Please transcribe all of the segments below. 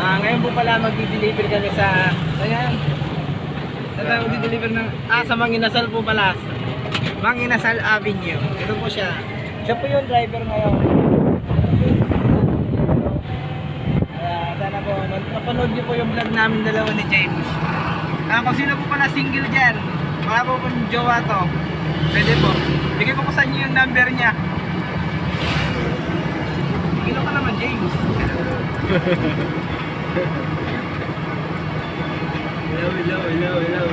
Ngayon po pala magdi-deliver kami sa ayan. Saan tayo magdi-deliver ng sa Manginasal po pala. Manginasal Avenue. Ito po siya. Siya po yung driver ngayon. Sana po napanood niyo po yung vlog namin dalawa ni James. Kung sino po pala single dyan, baka po pong jowa to, pwede po. Bigay ko po sa inyo yung number niya. Ilo ka naman, James.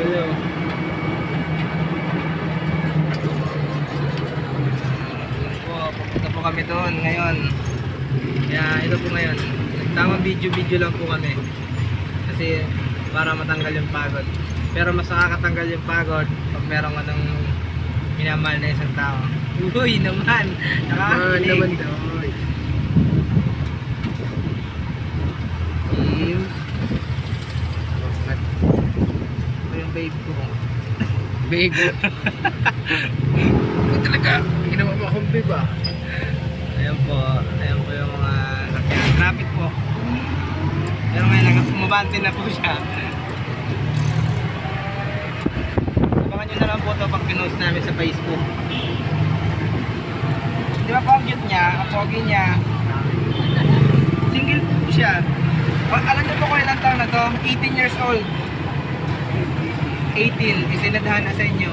Hello. Pupunta po kami doon ngayon. Kaya ito po ngayon. Nagtamang video lang po kami. Kasi para matanggal yung pagod. Pero mas nakakatanggal yung pagod pag meron ka ng minamahal na isang tao. Uy naman! Nakakakilig. Ito yung babe ko. Babe. Ito talaga. Ginawa mo akong babe ah. Ayan po yung mga traffic po. Pero ngayon umabante na po siya. Abangan nyo na lang po ito pag pinost namin sa Facebook. Di ba po ang cute niya, ang pogi niya. Single po siya. Alam niyo po kung ilang taon na to? 18 years old. 18, isinadhana sa inyo.